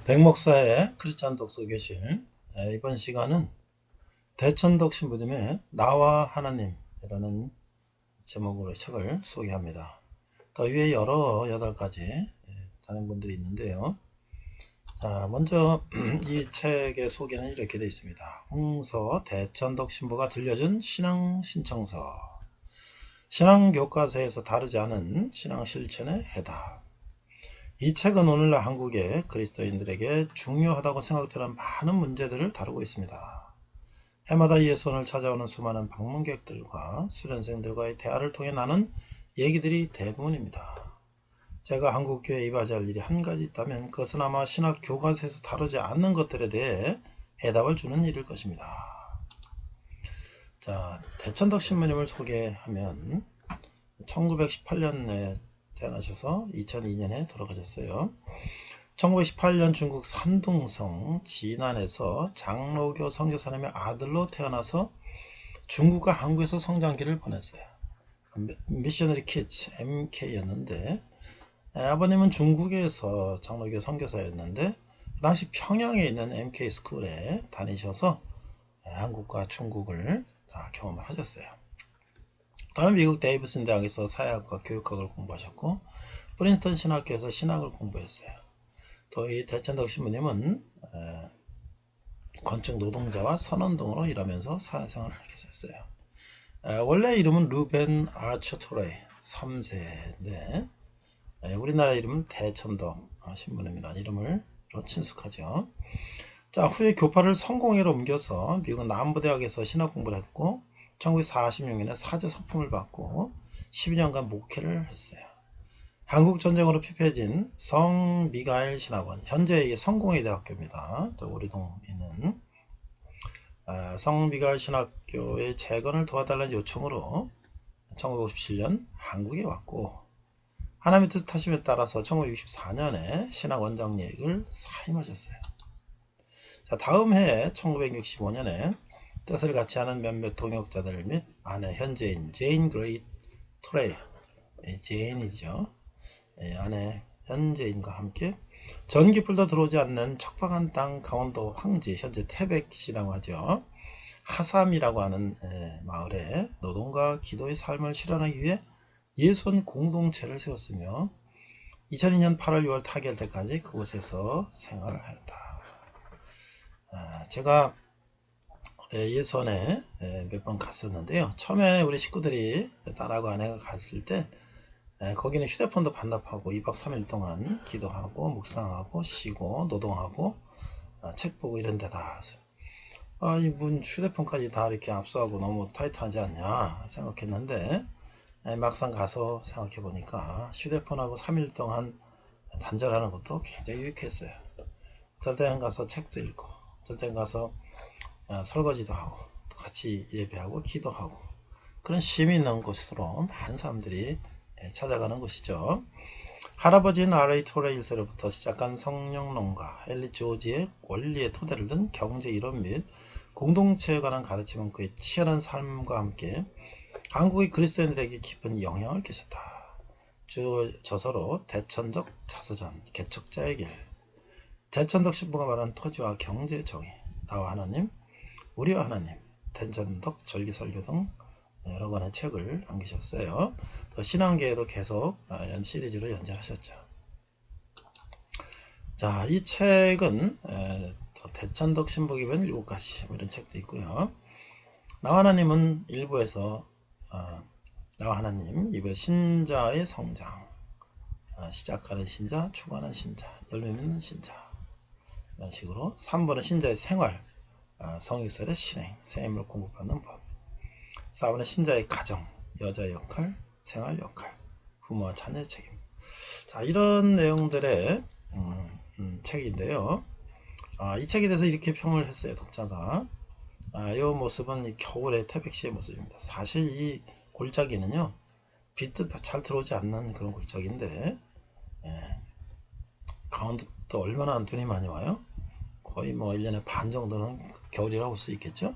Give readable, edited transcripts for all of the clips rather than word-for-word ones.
백목사의 크리스찬 독서교실. 이번 시간은 대천덕 신부님의 나와 하나님이라는 제목으로 책을 소개합니다. 더 위에 여러 8가지 다른 분들이 있는데요. 자, 먼저 이 책의 소개는 이렇게 되어 있습니다. 홍서 대천덕 신부가 들려준 신앙 신청서, 신앙 교과서에서 다르지 않은 신앙 실천의 해답. 이 책은 오늘날 한국의 그리스도인들에게 중요하다고 생각되는 많은 문제들을 다루고 있습니다. 해마다 예수원을 찾아오는 수많은 방문객들과 수련생들과의 대화를 통해 나눈 얘기들이 대부분입니다. 제가 한국교회에 입하할 일이 한 가지 있다면 그것은 아마 신학 교과서에서 다루지 않는 것들에 대해 해답을 주는 일일 것입니다. 자, 대천덕 신부님을 소개하면 1918년에 태어나셔서 2002년에 돌아가셨어요. 1918년 중국 산둥성 진안에서 장로교 선교사님의 아들로 태어나서 중국과 한국에서 성장기를 보냈어요. 미셔너리 키즈 MK였는데 아버님은 중국에서 장로교 선교사였는데 그 당시 평양에 있는 MK 스쿨에 다니셔서 한국과 중국을 다 경험을 하셨어요. 다음에 미국 데이비슨 대학에서 사회학과 교육학을 공부하셨고 프린스턴 신학교에서 신학을 공부했어요. 또 이 대천덕 신부님은 건축 노동자와 선원 등으로 일하면서 사회생활을 했어요. 원래 이름은 루벤 아처 토레이 3세인데 우리나라 이름은 대천덕 신부님이라는 이름으로 친숙하죠. 자, 후에 교파를 성공회로 옮겨서 미국 남부대학에서 신학 공부를 했고 1946년에 사제 서품을 받고 12년간 목회를 했어요. 한국전쟁으로 피폐해진 성미가엘 신학원, 현재 성공회 대학교입니다. 우리 동에 있는 성미가엘 신학교의 재건을 도와달라는 요청으로 1957년 한국에 왔고 하나님의 뜻하심에 따라서 1964년에 신학원장직을 사임하셨어요. 자, 다음 해 1965년에 뜻을 같이 하는 몇몇 동역자들 및 아내 현재인 제인 그레이 토레이, 제인이죠. 아내 현재인과 함께 전기불도 들어오지 않는 척박한 땅 강원도 황지, 현재 태백시라고 하죠. 하삼이라고 하는 마을에 노동과 기도의 삶을 실현하기 위해 예수원 공동체를 세웠으며 2002년 8월 6월 타결 때까지 그곳에서 생활을 하였다. 제가 예수원에 몇 번 갔었는데요. 처음에 우리 식구들이 딸하고 아내가 갔을 때 거기는 휴대폰도 반납하고 2박 3일 동안 기도하고 묵상하고 쉬고 노동하고 책 보고 이런 데다 이분 휴대폰까지 다 이렇게 압수하고 너무 타이트하지 않냐 생각했는데 막상 가서 생각해 보니까 휴대폰하고 3일 동안 단절하는 것도 굉장히 유익했어요. 어떨 때는 가서 책도 읽고 어떨 때는 가서 설거지도 하고 같이 예배하고 기도하고 그런 쉼이 있는 곳으로 많은 사람들이 찾아가는 곳이죠. 할아버지인 R.A. 토레 1세로부터 시작한 성령론과 헨리 조지의 원리의 토대를 둔 경제 이론 및 공동체에 관한 가르침은 그의 치열한 삶과 함께 한국의 그리스도인들에게 깊은 영향을 끼쳤다. 주 저서로 대천적 자서전, 개척자의 길, 대천덕 신부가 말한 토지와 경제 정의, 나와 하나님, 우리와 하나님, 대천덕 절기설교 등 여러 권의 책을 남기셨어요. 또 신앙계에도 계속 시리즈로 연재하셨죠. 자, 이 책은 대천덕 신부 기본 7가지 이런 책도 있고요. 나와 하나님은 1부에서 나와 하나님 2부 신자의 성장, 시작하는 신자, 추구하는 신자, 열매 맺는 신자 이런 식으로 3부는 신자의 생활, 성육설의 실행, 셈을 공부받는 법, 4번은 신자의 가정, 여자의 역할, 생활 역할, 부모와 자녀의 책임. 자, 이런 내용들의 책인데요. 이 책에 대해서 이렇게 평을 했어요. 독자가 이 모습은 이 겨울의 태백시의 모습입니다. 사실 이 골짜기는요 빛도 잘 들어오지 않는 그런 골짜기인데 강원도 또 얼마나 눈이 많이 와요? 거의 뭐 1년에 반 정도는 겨울이라고 볼 수 있겠죠.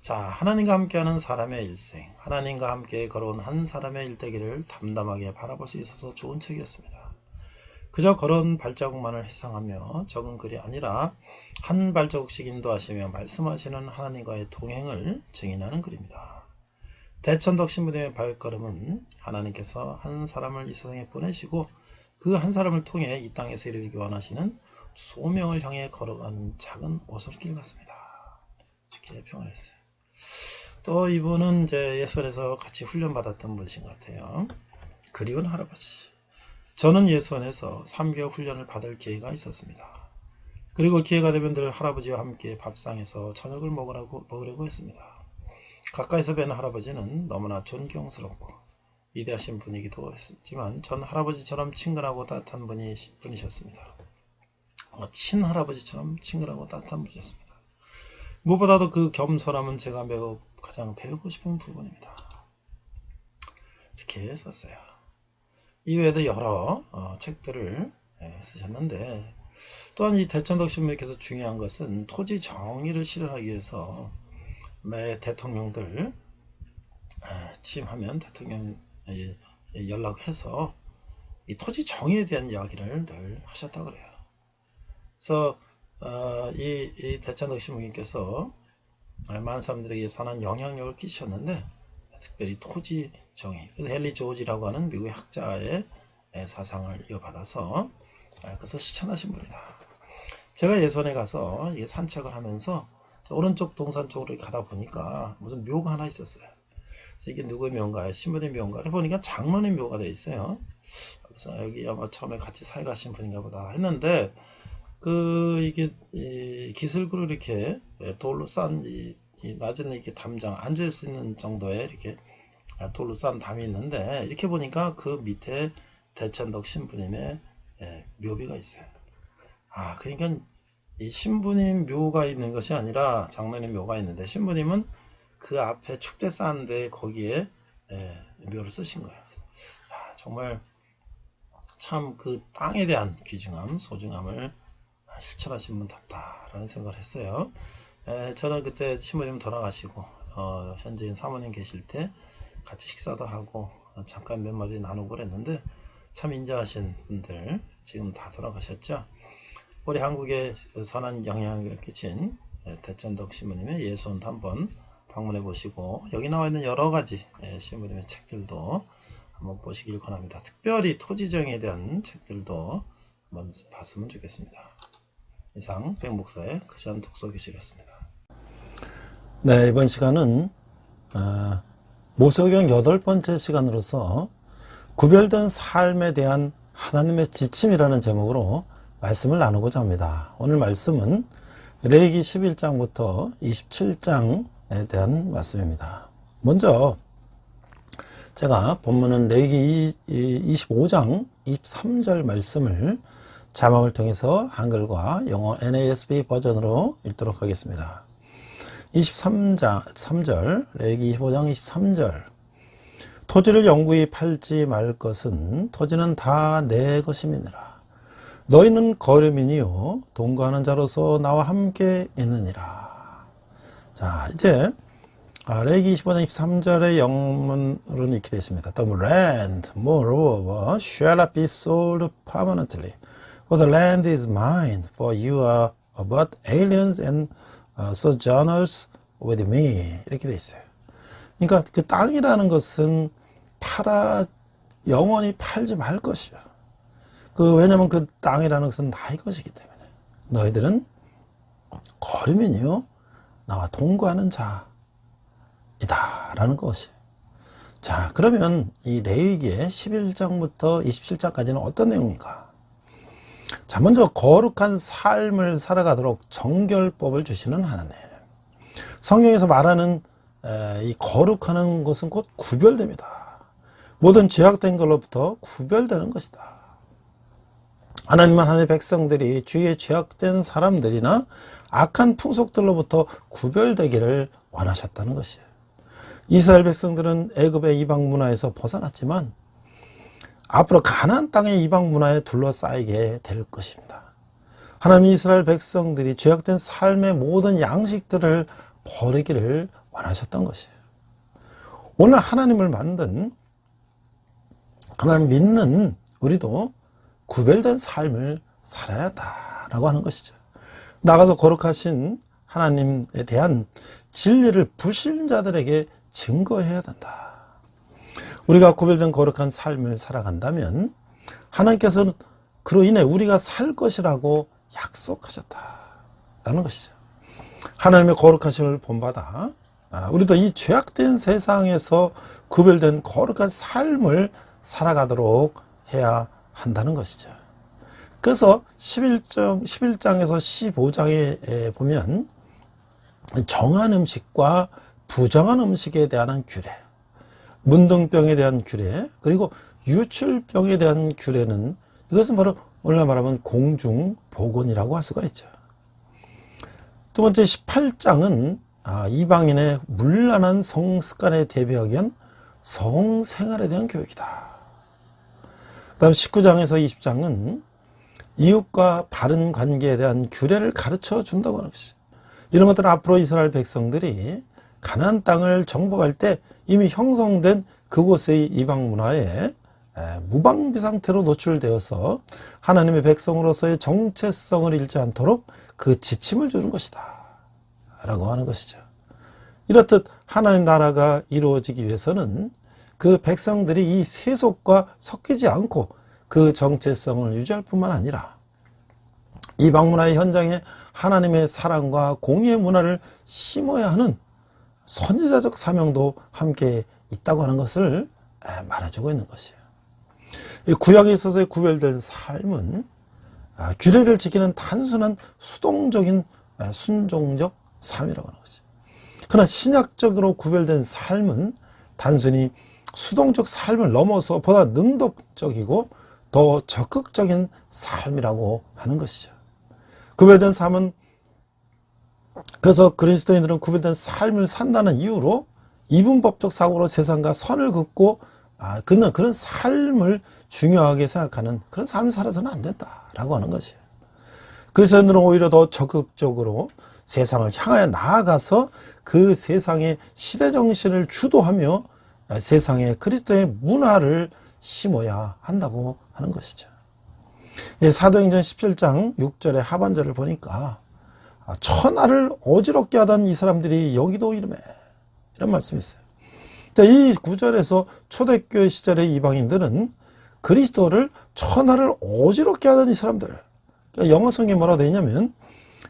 자, 하나님과 함께하는 사람의 일생, 하나님과 함께 걸어온 한 사람의 일대기를 담담하게 바라볼 수 있어서 좋은 책이었습니다. 그저 걸은 발자국만을 회상하며 적은 글이 아니라 한 발자국씩 인도하시며 말씀하시는 하나님과의 동행을 증인하는 글입니다. 대천덕 신부님의 발걸음은 하나님께서 한 사람을 이 세상에 보내시고 그 한 사람을 통해 이 땅에서 이루기 원하시는 소명을 향해 걸어가는 작은 오솔길 같습니다. 이렇게 평을 했어요. 또 이분은 이제 예수원에서 같이 훈련받았던 분이신 것 같아요. 그리운 할아버지. 저는 예수원에서 3개월 훈련을 받을 기회가 있었습니다. 그리고 기회가 되면 늘 할아버지와 함께 밥상에서 저녁을 먹으려고 했습니다. 가까이서 뵌 할아버지는 너무나 존경스럽고 위대하신 분이기도 했지만 전 할아버지처럼 친근하고 따뜻한 분이셨습니다. 친할아버지처럼 친근하고 따뜻한 분이셨습니다. 무엇보다도 그 겸손함은 제가 매우 가장 배우고 싶은 부분입니다. 이렇게 썼어요. 이외에도 여러 책들을 쓰셨는데 또한 이 대천덕 신부님께서 중요한 것은 토지 정의를 실현하기 위해서 매 대통령들 취임하면 대통령 연락해서 이 토지 정의에 대한 이야기를 늘 하셨다고 그래요. 그래서 이 대천덕 신부님께서 많은 사람들에게 선한 영향력을 끼치셨는데 특별히 토지 정의, 헨리 조지라고 하는 미국의 학자의 사상을 이어받아서 그래서 실천하신 분이다. 제가 예선에 가서 산책을 하면서 오른쪽 동산 쪽으로 가다 보니까 무슨 묘가 하나 있었어요. 그래서 이게 누구의 묘인가요? 신부의 묘인가? 해보니까 장로의 묘가 되어 있어요. 그래서 여기 아마 처음에 같이 사회 가신 분인가 보다 했는데 이게 기슭으로 이렇게 돌로 싼 낮은 이렇게 담장 앉을 수 있는 정도의 이렇게 돌로 싼 담이 있는데 이렇게 보니까 그 밑에 대천덕 신부님의 묘비가 있어요. 그러니까 이 신부님 묘가 있는 것이 아니라 장로님 묘가 있는데 신부님은 그 앞에 축대 쌓는데 거기에 묘를 쓰신 거예요. 정말 참 그 땅에 대한 귀중함, 소중함을 실천하신 분답다라는 생각을 했어요. 저는 그때 신부님 돌아가시고 현재인 사모님 계실 때 같이 식사도 하고 잠깐 몇 마디 나누고 그랬는데 참 인자하신 분들 지금 다 돌아가셨죠. 우리 한국에 선한 영향을 끼친 대천덕 신부님의 예수원도 한번 방문해 보시고 여기 나와 있는 여러 가지 신부님의 책들도 한번 보시길 권합니다. 특별히 토지정에 대한 책들도 한번 봤으면 좋겠습니다. 이상 백목사의 크리스천 독서 교실이었습니다. 네, 이번 시간은 모세오경 8번째 시간으로서 구별된 삶에 대한 하나님의 지침이라는 제목으로 말씀을 나누고자 합니다. 오늘 말씀은 레위기 11장부터 27장에 대한 말씀입니다. 먼저 제가 본문은 레위기 25장 23절 말씀을 자막을 통해서 한글과 영어 NASB 버전으로 읽도록 하겠습니다. 23장 3절 레위기 25장 23절 토지를 영구히 팔지 말 것은 토지는 다 내 것임이니라. 너희는 거류민이요 동거하는 자로서 나와 함께 있느니라. 자, 이제 레위기 25장 23절의 영문으로는 이렇게 되어 있습니다. The land, moreover, shall not be sold permanently, for the land is mine, for you are but aliens and sojourners with me. 이렇게 되어 있어요. 그러니까 그 땅이라는 것은 영원히 팔지 말 것이요. 왜냐면 그 땅이라는 것은 나의 것이기 때문에 너희들은 거류민이요 나와 동거하는 자이다 라는 것이. 자, 그러면 이 레위기의 11장부터 27장까지는 어떤 내용입니까? 자, 먼저 거룩한 삶을 살아가도록 정결법을 주시는 하나님. 성경에서 말하는 이 거룩하는 것은 곧 구별됩니다. 모든 죄악된 걸로부터 구별되는 것이다. 하나님은 하나님의 백성들이 주위에 죄악된 사람들이나 악한 풍속들로부터 구별되기를 원하셨다는 것이에요. 이스라엘 백성들은 애굽의 이방 문화에서 벗어났지만 앞으로 가나안 땅의 이방 문화에 둘러싸이게 될 것입니다. 하나님 이스라엘 백성들이 죄악된 삶의 모든 양식들을 버리기를 원하셨던 것이에요. 오늘 하나님을 만든 하나님 믿는 우리도 구별된 삶을 살아야 한다라고 하는 것이죠. 나가서 거룩하신 하나님에 대한 진리를 불신자들에게 증거해야 된다. 우리가 구별된 거룩한 삶을 살아간다면 하나님께서는 그로 인해 우리가 살 것이라고 약속하셨다라는 것이죠. 하나님의 거룩하심을 본받아 우리도 이 죄악된 세상에서 구별된 거룩한 삶을 살아가도록 해야 한다는 것이죠. 그래서 11장에서 15장에 보면 정한 음식과 부정한 음식에 대한 규례, 문둥병에 대한 규례, 그리고 유출병에 대한 규례는 이것은 바로 오늘날 말하면 공중보건이라고 할 수가 있죠. 두 번째 18장은 이방인의 문란한 성습관에 대비하기 위한 성생활에 대한 교육이다. 그 다음 19장에서 20장은 이웃과 바른 관계에 대한 규례를 가르쳐 준다고 하는 것이죠. 이런 것들은 앞으로 이스라엘 백성들이 가나안 땅을 정복할 때 이미 형성된 그곳의 이방 문화에 무방비 상태로 노출되어서 하나님의 백성으로서의 정체성을 잃지 않도록 그 지침을 주는 것이다 라고 하는 것이죠. 이렇듯 하나님 나라가 이루어지기 위해서는 그 백성들이 이 세속과 섞이지 않고 그 정체성을 유지할 뿐만 아니라 이방 문화의 현장에 하나님의 사랑과 공의의 문화를 심어야 하는 선지자적 사명도 함께 있다고 하는 것을 말해주고 있는 것이에요. 구약에 있어서의 구별된 삶은 규례를 지키는 단순한 수동적인 순종적 삶이라고 하는 것이에요. 그러나 신약적으로 구별된 삶은 단순히 수동적 삶을 넘어서 보다 능동적이고 더 적극적인 삶이라고 하는 것이죠. 구별된 삶은 그래서 그리스도인들은 구별된 삶을 산다는 이유로 이분법적 사고로 세상과 선을 긋고 그런 삶을 중요하게 생각하는 그런 삶을 살아서는 안 된다라고 하는 것이에요. 그리스도인들은 오히려 더 적극적으로 세상을 향하여 나아가서 그 세상의 시대정신을 주도하며 세상에 그리스도의 문화를 심어야 한다고 하는 것이죠. 사도행전 17장 6절의 하반절을 보니까 천하를 어지럽게 하던 이 사람들이 여기도 이름에 이런 말씀이 있어요. 이 구절에서 초대교회 시절의 이방인들은 그리스도를 천하를 어지럽게 하던 이 사람들, 영어 성경에 뭐라고 되어 있냐면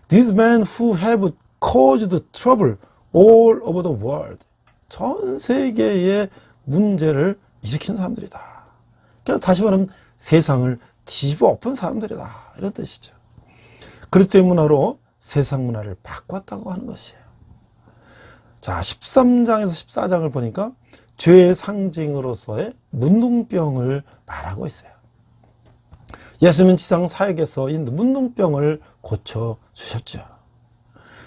These men who have caused trouble all over the world. 전 세계의 문제를 일으킨 사람들이다. 그러니까 다시 말하면 세상을 뒤집어 엎은 사람들이다. 이런 뜻이죠. 그리스도의 문화로 세상 문화를 바꿨다고 하는 것이에요. 자, 13장에서 14장을 보니까 죄의 상징으로서의 문둥병을 말하고 있어요. 예수님 지상 사역에서 이 문둥병을 고쳐주셨죠.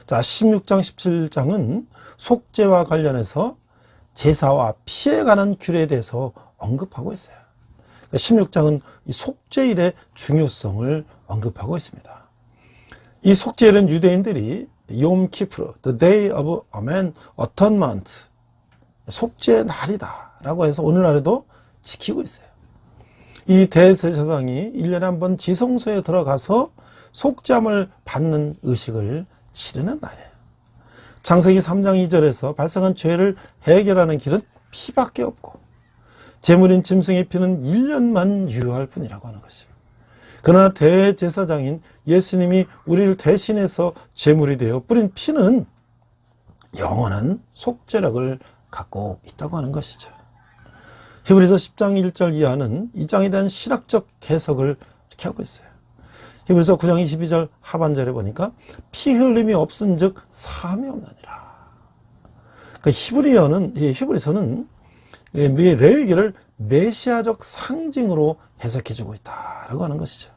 자, 16장, 17장은 속죄와 관련해서 제사와 피에 관한 규례에 대해서 언급하고 있어요. 16장은 이 속죄일의 중요성을 언급하고 있습니다. 이 속죄일은 유대인들이 욤 키프르, the day of atonement, 속죄의 날이다 라고 해서 오늘날에도 지키고 있어요. 이 대제사장이 1년에 한 번 지성소에 들어가서 속죄함을 받는 의식을 치르는 날이에요. 창세기 3장 2절에서 발생한 죄를 해결하는 길은 피밖에 없고 제물인 짐승의 피는 1년만 유효할 뿐이라고 하는 것이에요. 그러나 대제사장인 예수님이 우리를 대신해서 제물이 되어 뿌린 피는 영원한 속죄력을 갖고 있다고 하는 것이죠. 히브리서 10장 1절 이하는 이 장에 대한 신학적 해석을 이렇게 하고 있어요. 히브리서 9장 22절 하반절에 보니까 피 흘림이 없은 즉 사함이 없느니라. 그러니까 히브리서는 레위기를 메시아적 상징으로 해석해주고 있다라고 하는 것이죠.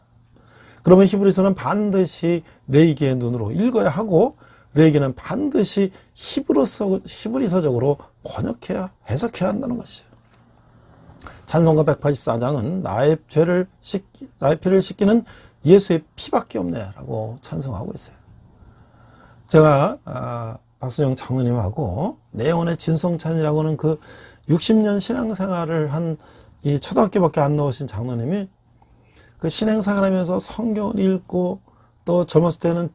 그러면 히브리서는 반드시 레위기의 눈으로 읽어야 하고 레위기는 반드시 히브리서적으로 번역해야 해석해야 한다는 것이죠. 찬송가 184장은 나의 피를 씻기는 예수의 피밖에 없네라고 찬송하고 있어요. 제가 박순영 장로님하고 내 영혼의 진성찬이라고 하는 그 60년 신앙생활을 한 이 초등학교밖에 안 나오신 장로님이 그 신행생활 하면서 성경을 읽고 또 젊었을 때는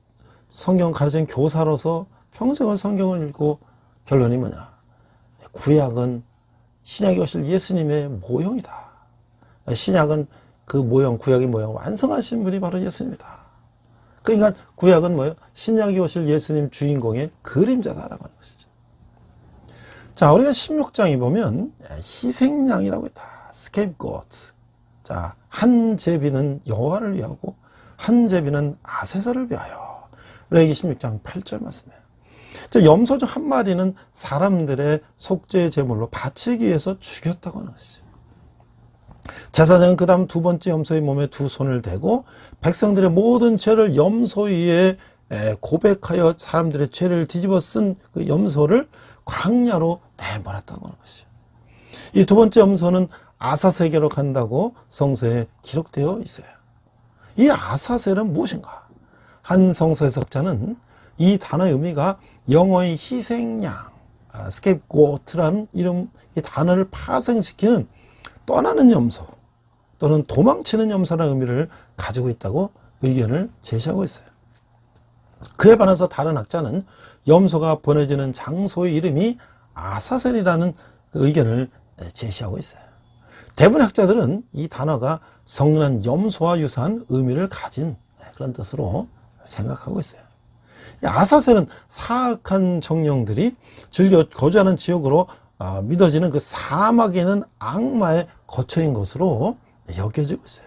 성경 가르치는 교사로서 평생을 성경을 읽고 결론이 뭐냐? 구약은 신약에 오실 예수님의 모형이다. 신약은 그 모형, 구약의 모형 완성하신 분이 바로 예수님이다. 그러니까 구약은 뭐예요? 신약에 오실 예수님 주인공의 그림자다라고 하는 것이죠. 자, 우리가 16장에 보면 희생양이라고 있다. scapegoat. 자, 한 제비는 여호와를 위하고 한 제비는 아세사를 위하여. 레위기 16장 8절 말씀이에요. 염소 중 한 마리는 사람들의 속죄 제물로 바치기 위해서 죽였다고 하는 것이죠. 제사장은 그 다음 두 번째 염소의 몸에 두 손을 대고 백성들의 모든 죄를 염소 위에 고백하여 사람들의 죄를 뒤집어 쓴 그 염소를 광야로 내몰았다고 하는 것이죠. 이 두 번째 염소는 아사셀에게로 간다고 성서에 기록되어 있어요. 이 아사셀은 무엇인가? 한 성서 해석자는 이 단어의 의미가 영어의 희생양, scapegoat라는 이름, 이 단어를 파생시키는 떠나는 염소 또는 도망치는 염소라는 의미를 가지고 있다고 의견을 제시하고 있어요. 그에 반해서 다른 학자는 염소가 보내지는 장소의 이름이 아사셀이라는 그 의견을 제시하고 있어요. 대부분의 학자들은 이 단어가 성난 염소와 유사한 의미를 가진 그런 뜻으로 생각하고 있어요. 아사셀은 사악한 정령들이 즐겨 거주하는 지역으로 믿어지는 그 사막에 있는 악마의 거처인 것으로 여겨지고 있어요.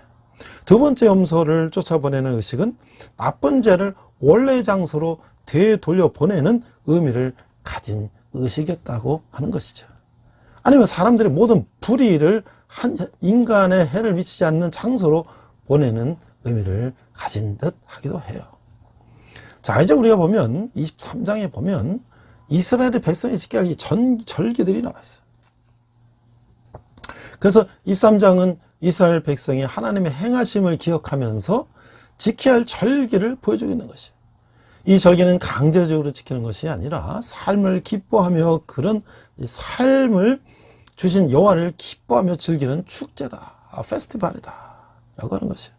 두 번째 염소를 쫓아보내는 의식은 나쁜 죄를 원래의 장소로 되돌려보내는 의미를 가진 의식이었다고 하는 것이죠. 아니면 사람들의 모든 불의를 한 인간의 해를 미치지 않는 장소로 보내는 의미를 가진 듯 하기도 해요. 자, 이제 우리가 보면 23장에 보면 이스라엘의 백성이 지켜야 할 이 절기들이 나와 있어요. 그래서 23장은 이스라엘 백성이 하나님의 행하심을 기억하면서 지켜야 할 절기를 보여주고 있는 것이에요. 이 절기는 강제적으로 지키는 것이 아니라 삶을 기뻐하며 그런 삶을 주신 여호와를 기뻐하며 즐기는 축제다. 페스티벌이다. 라고 하는 것이에요.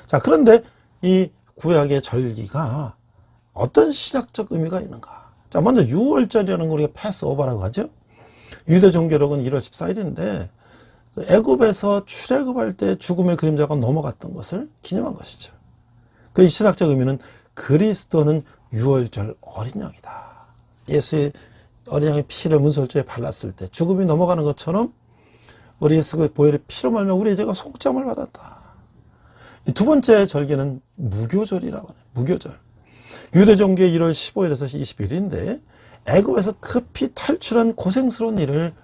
자, 그런데 이 구약의 절기가 어떤 신학적 의미가 있는가? 자, 먼저 6월절이라는 걸 우리가 패스오버라고 하죠. 유대 종교력은 1월 14일인데 애굽에서 출애굽할 때 죽음의 그림자가 넘어갔던 것을 기념한 것이죠. 그 신학적 의미는 그리스도는 6월절 어린 양이다. 예수의 어린 양의 피를 문설주에 발랐을 때 죽음이 넘어가는 것처럼 우리 예수의 보혈의 피로 말미암아 우리의 죄가 속죄함을 받았다. 두 번째 절기는 무교절이라고 해요. 무교절. 유대 종교의 1월 15일에서 20일인데 애굽에서 급히 탈출한 고생스러운 일을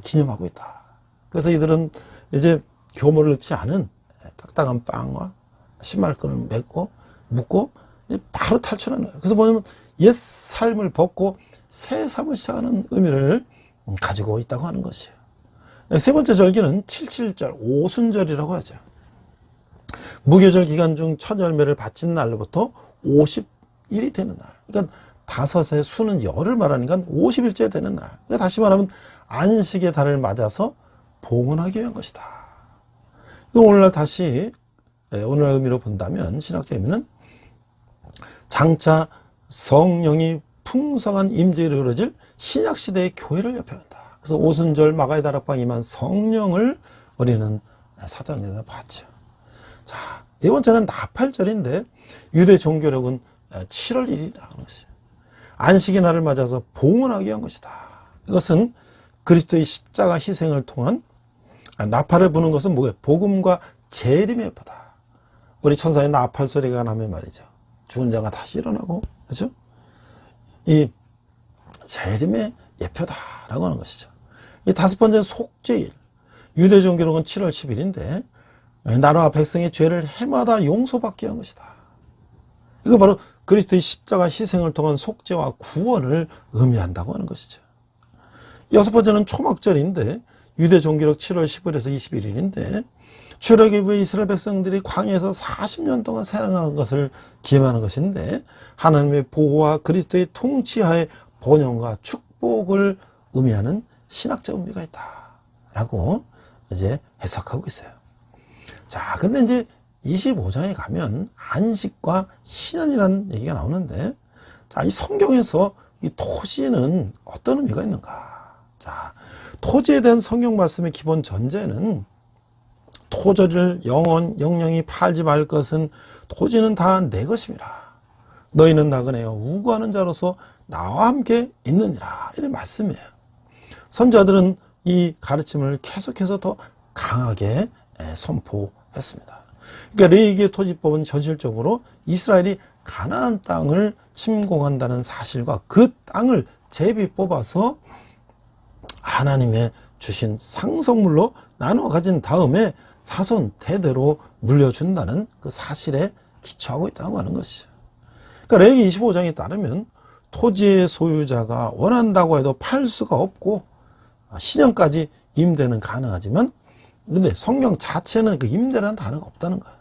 기념하고 있다. 그래서 이들은 이제 교모를 넣지 않은 딱딱한 빵과 신발끈을 묶고 바로 탈출하는 거예요. 그래서 뭐냐면 옛 삶을 벗고 새 삶을 시작하는 의미를 가지고 있다고 하는 것이에요. 세 번째 절기는 77절, 오순절이라고 하죠. 무교절 기간 중 첫 열매를 바친 날로부터 50일이 되는 날. 그러니까 다섯의 수는 열을 말하니까 50일째 되는 날. 그러니까 다시 말하면 안식의 달을 맞아서 봉헌하기 위한 것이다. 오늘날 다시 오늘날 의미로 본다면 신학적 의미는 장차 성령이 풍성한 임재를 이루어질 신약시대의 교회를 대표한다. 그래서 오순절 마가의 다락방 임한 성령을 우리는 사도행전에서 봤죠. 자, 네 번째는 나팔절인데 유대 종교력은 7월 1일이라는 것이에요. 안식의 날을 맞아서 봉헌하기 위한 것이다. 이것은 그리스도의 십자가 희생을 통한 나팔을 부는 것은 뭐예요? 복음과 재림의 예포다. 우리 천사의 나팔 소리가 나면 말이죠. 죽은 자가 다시 일어나고, 그렇죠? 이 재림의 예표다라고 하는 것이죠. 이 다섯 번째는 속죄일. 유대 종교로는 7월 10일인데 나라와 백성의 죄를 해마다 용서받게 한 것이다. 이거 바로 그리스도의 십자가 희생을 통한 속죄와 구원을 의미한다고 하는 것이죠. 여섯 번째는 초막절인데 유대 종교력 7월 15일에서 21일인데 출애굽 이후에 이스라엘 백성들이 광야에서 40년 동안 살아가는 것을 기념하는 것인데 하나님의 보호와 그리스도의 통치하에 번영과 축복을 의미하는 신학적 의미가 있다라고 이제 해석하고 있어요. 자, 근데 이제 25장에 가면 안식과 희년이라는 얘기가 나오는데, 자, 이 성경에서 이 토지는 어떤 의미가 있는가? 자, 토지에 대한 성경 말씀의 기본 전제는 토지를 영영이 팔지 말 것은 토지는 다 내 것임이라. 너희는 나그네여 우고하는 자로서 나와 함께 있느니라. 이런 말씀이에요. 선자들은 이 가르침을 계속해서 더 강하게 선포했습니다. 그러니까 레위기의 토지법은 현실적으로 이스라엘이 가나안 땅을 침공한다는 사실과 그 땅을 제비 뽑아서 하나님의 주신 상속물로 나누어 가진 다음에 자손 대대로 물려준다는 그 사실에 기초하고 있다고 하는 것이죠. 그러니까 레위기 25장에 따르면 토지의 소유자가 원한다고 해도 팔 수가 없고 신년까지 임대는 가능하지만, 근데 성경 자체는 그 임대라는 단어가 없다는 거예요.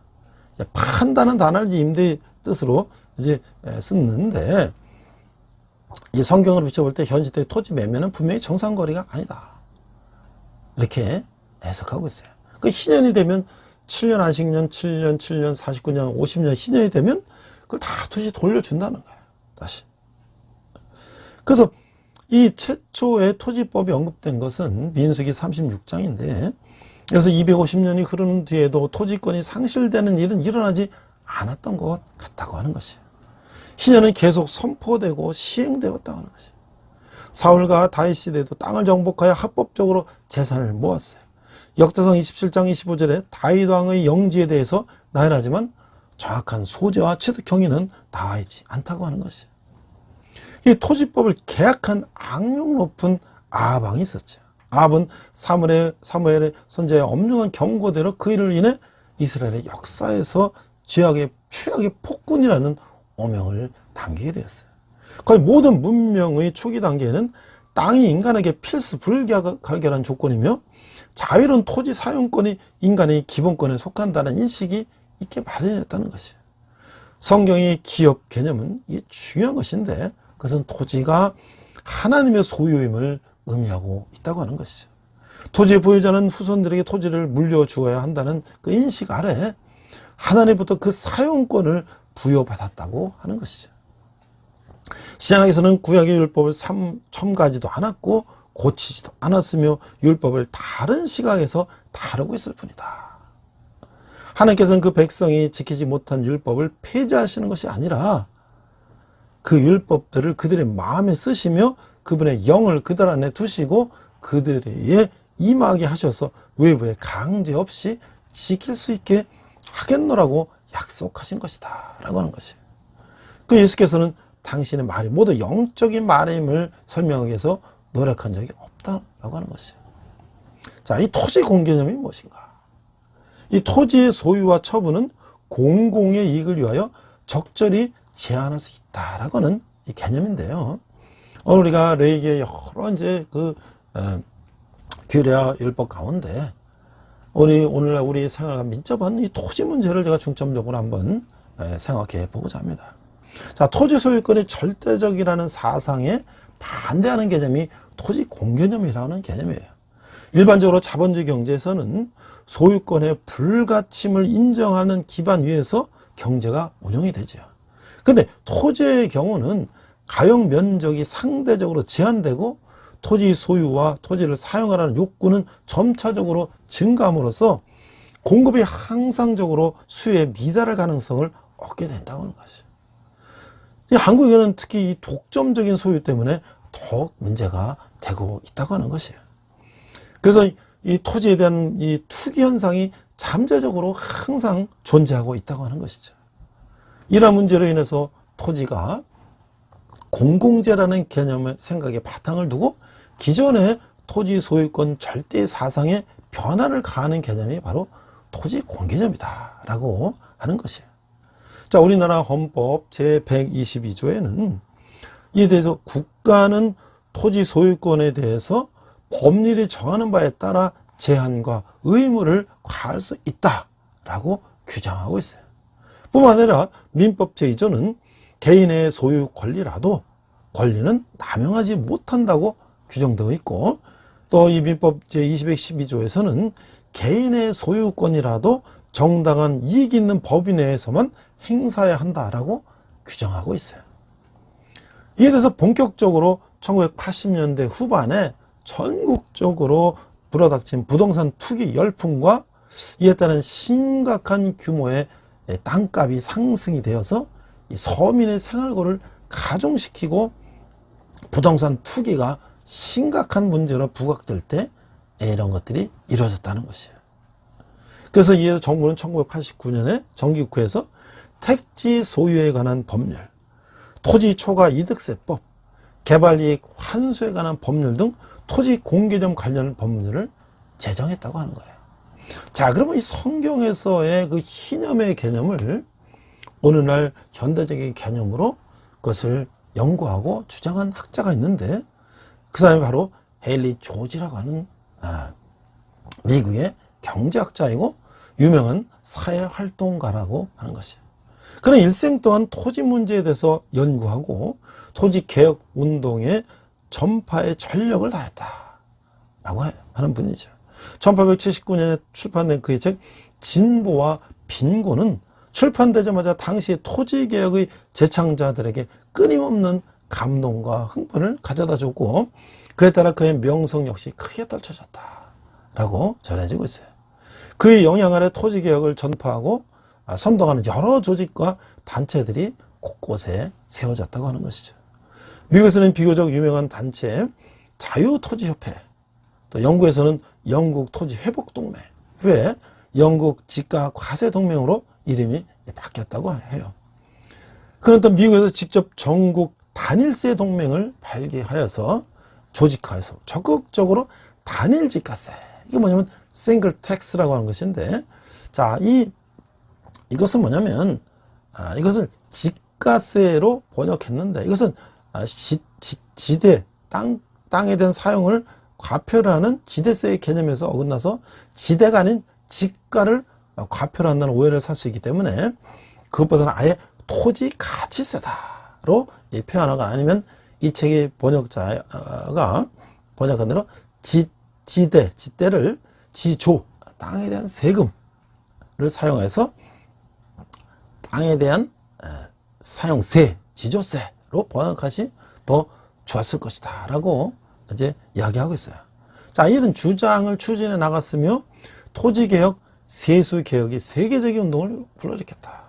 판다는 단어를 임대의 뜻으로 이제 쓰는데, 이 성경을 비춰볼 때 현 시대의 토지 매매는 분명히 정상거래가 아니다, 이렇게 해석하고 있어요. 그 희년이 되면 7년 안식년, 7년, 49년, 50년 희년이 되면 그걸 다 다시 돌려준다는 거예요. 다시. 그래서 이 최초의 토지법이 언급된 것은 민수기 36장인데, 그래서 250년이 흐른 뒤에도 토지권이 상실되는 일은 일어나지 않았던 것 같다고 하는 것이에요. 희년은 계속 선포되고 시행되었다고 하는 것이에요. 사울과 다윗 시대에도 땅을 정복하여 합법적으로 재산을 모았어요. 역대상 27장 25절에 다윗 왕의 영지에 대해서 나열하지만 정확한 소재와 취득 경위는 나와 있지 않다고 하는 것이에요. 이 토지법을 계약한 악명 높은 아합 왕이 있었죠. 아합은 사무엘의 선지자의 엄중한 경고대로 그 일을 인해 이스라엘의 역사에서 최악의 폭군이라는 오명을 남기게 되었어요. 거의 모든 문명의 초기 단계에는 땅이 인간에게 필수 불가결한 조건이며 자유로운 토지 사용권이 인간의 기본권에 속한다는 인식이 있게 마련했다는 것이에요. 성경의 기업 개념은 이 중요한 것인데, 그것은 토지가 하나님의 소유임을 의미하고 있다고 하는 것이죠. 토지의 보유자는 후손들에게 토지를 물려주어야 한다는 그 인식 아래 하나님부터 그 사용권을 부여받았다고 하는 것이죠. 신약에서는 구약의 율법을 첨가하지도 않았고 고치지도 않았으며 율법을 다른 시각에서 다루고 있을 뿐이다. 하나님께서는 그 백성이 지키지 못한 율법을 폐지하시는 것이 아니라 그 율법들을 그들의 마음에 쓰시며 그분의 영을 그들 안에 두시고 그들에게 임하게 하셔서 외부에 강제 없이 지킬 수 있게 하겠노라고 약속하신 것이다 라고 하는 것이에요. 그 예수께서는 당신의 말이 모두 영적인 말임을 설명하기 위해서 노력한 적이 없다라고 하는 것이에요. 자, 이 토지 공개념이 무엇인가? 이 토지의 소유와 처분은 공공의 이익을 위하여 적절히 제한할 수 있다라고 하는 이 개념인데요. 오늘 우리가 레위기의 여러 이제 규례와 율법 가운데 오늘날 우리 생활과 민첩한 이 토지 문제를 제가 중점적으로 한번 생각해 보고자 합니다. 자, 토지 소유권이 절대적이라는 사상에 반대하는 개념이 토지 공개념이라는 개념이에요. 일반적으로 자본주의 경제에서는 소유권의 불가침을 인정하는 기반 위에서 경제가 운영이 되죠. 근데 토지의 경우는 가용 면적이 상대적으로 제한되고 토지 소유와 토지를 사용하라는 욕구는 점차적으로 증가함으로써 공급이 항상적으로 수요에 미달할 가능성을 얻게 된다고 하는 것이죠. 한국에는 특히 이 독점적인 소유 때문에 더욱 문제가 되고 있다고 하는 것이에요. 그래서 이 토지에 대한 이 투기 현상이 잠재적으로 항상 존재하고 있다고 하는 것이죠. 이러한 문제로 인해서 토지가 공공재라는 개념의 생각에 바탕을 두고 기존의 토지 소유권 절대 사상에 변화를 가하는 개념이 바로 토지 공개념이다 라고 하는 것이에요. 자, 우리나라 헌법 제122조에는 이에 대해서 국가는 토지 소유권에 대해서 법률이 정하는 바에 따라 제한과 의무를 과할 수 있다라고 규정하고 있어요. 뿐만 아니라 민법 제2조는 개인의 소유 권리라도 권리는 남용하지 못한다고 규정되어 있고, 또 이 민법 제212조에서는 개인의 소유권이라도 정당한 이익이 있는 법인 내에서만 행사해야 한다라고 규정하고 있어요. 이에 대해서 본격적으로 1980년대 후반에 전국적으로 불어닥친 부동산 투기 열풍과 이에 따른 심각한 규모의 땅값이 상승이 되어서 이 서민의 생활고를 가중시키고 부동산 투기가 심각한 문제로 부각될 때 이런 것들이 이루어졌다는 것이에요. 그래서 이에 정부는 1989년에 정기국회에서 택지 소유에 관한 법률, 토지 초과 이득세법, 개발이익 환수에 관한 법률 등 토지 공개점 관련 법률을 제정했다고 하는 거예요. 자, 그러면 이 성경에서의 그 희념의 개념을 오늘날 현대적인 개념으로 그것을 연구하고 주장한 학자가 있는데 그 사람이 바로 헨리 조지라고 하는 미국의 경제학자이고 유명한 사회활동가라고 하는 것이에요. 그는 일생 동안 토지 문제에 대해서 연구하고 토지개혁 운동의 전파에 전력을 다했다라고 하는 분이죠. 1879년에 출판된 그의 책 진보와 빈곤은 출판되자마자 당시 토지개혁의 재창자들에게 끊임없는 감동과 흥분을 가져다 줬고 그에 따라 그의 명성 역시 크게 떨쳐졌다라고 전해지고 있어요. 그의 영향 아래 토지개혁을 전파하고 선동하는 여러 조직과 단체들이 곳곳에 세워졌다고 하는 것이죠. 미국에서는 비교적 유명한 단체 자유토지협회, 또 영국에서는 영국 토지회복동맹, 후에 영국 지가 과세동맹으로 이름이 바뀌었다고 해요. 그는 또 미국에서 직접 전국 단일세 동맹을 발기하여서 조직화해서 적극적으로 단일 지가세, 이게 뭐냐면 싱글 텍스라고 하는 것인데, 자, 이것은 뭐냐면 이것을 지가세로 번역했는데 이것은 지대 땅에 대한 사용을 과표를 하는 지대세의 개념에서 어긋나서 지대가 아닌 지가를 과표를 한다는 오해를 살 수 있기 때문에 그것보다는 아예 토지 가치세다로 표현하거나 아니면 이 책의 번역자가 번역한 대로 지대를 지조, 땅에 대한 세금을 사용해서 땅에 대한 사용세, 지조세로 번역하시 더 좋았을 것이다 라고 이제 이야기하고 있어요. 자, 이런 주장을 추진해 나갔으며 토지개혁, 세수개혁이 세계적인 운동을 불러일으켰다.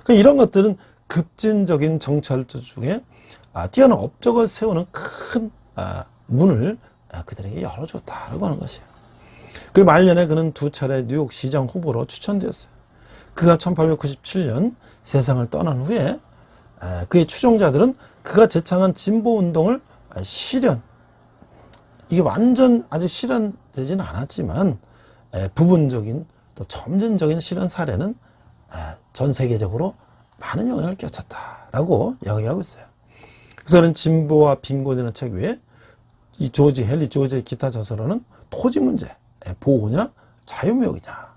그러니까 이런 것들은 급진적인 정치활동 중에 뛰어난 업적을 세우는 큰 문을 그들에게 열어줬다라고 하는 것이에요. 그 말년에 그는 두 차례 뉴욕 시장 후보로 추천되었어요. 그가 1897년 세상을 떠난 후에 그의 추종자들은 그가 제창한 진보운동을 실현, 이게 완전 아직 실현되지는 않았지만 부분적인 또 점진적인 실현 사례는 전 세계적으로 많은 영향을 끼쳤다라고 이야기하고 있어요. 그래서 그는 진보와 빈곤이라는 책 외에 이 헨리 조지의 기타 저서로는 토지 문제, 보호냐, 자유무역이냐,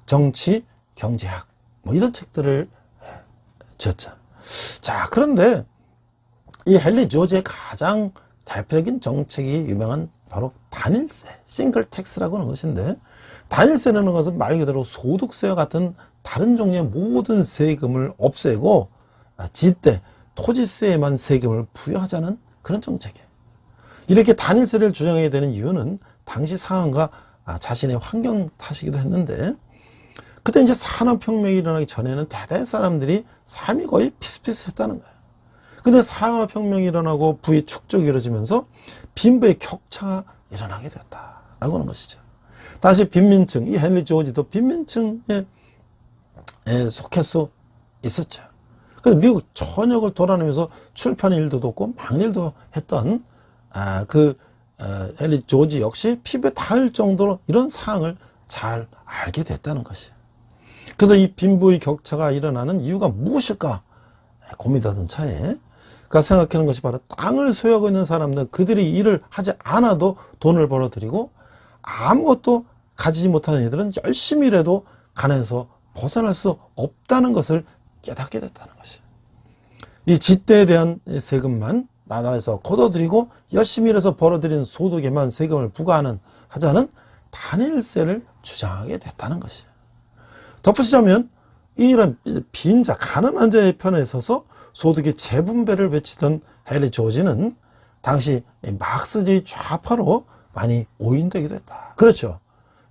정치, 경제학, 뭐 이런 책들을 지었죠. 자, 그런데 이 헨리 조지의 가장 대표적인 정책이 유명한 바로 단일세, 싱글 텍스라고 하는 것인데, 단일세라는 것은 말 그대로 소득세와 같은 다른 종류의 모든 세금을 없애고 지대, 토지세에만 세금을 부여하자는 그런 정책이에요. 이렇게 단일세를 주장하게 되는 이유는 당시 상황과 자신의 환경 탓이기도 했는데, 그때 이제 산업혁명이 일어나기 전에는 대다수 사람들이 삶이 거의 비슷비슷했다는 거예요. 근데 산업혁명이 일어나고 부의 축적이 이루어지면서 빈부의 격차가 일어나게 되었다라고 하는 것이죠. 다시 빈민층, 이 헨리 조지도 빈민층에 속할 수 있었죠. 그래서 미국 전역을 돌아다니면서 출판 일도 돕고 막일도 했던 헨리 조지 역시 피부에 닿을 정도로 이런 사항을 잘 알게 됐다는 것이에요. 그래서 이 빈부의 격차가 일어나는 이유가 무엇일까 고민하던 차에 그가 생각하는 것이 바로 땅을 소유하고 있는 사람들, 그들이 일을 하지 않아도 돈을 벌어들이고 아무것도 가지지 못하는 이들은 열심히 일해도 가난에서 벗어날 수 없다는 것을 깨닫게 됐다는 것이에요. 이 지대에 대한 세금만 나라에서 걷어들이고 열심히 일해서 벌어들인 소득에만 세금을 부과하는 하자는 단일세를 주장하게 됐다는 것이에요. 덧붙이자면 이런 빈자, 가난한 자의 편에 서서 소득의 재분배를 외치던 헨리 조지는 당시 막스주의 좌파로 많이 오인되기도 했다. 그렇죠.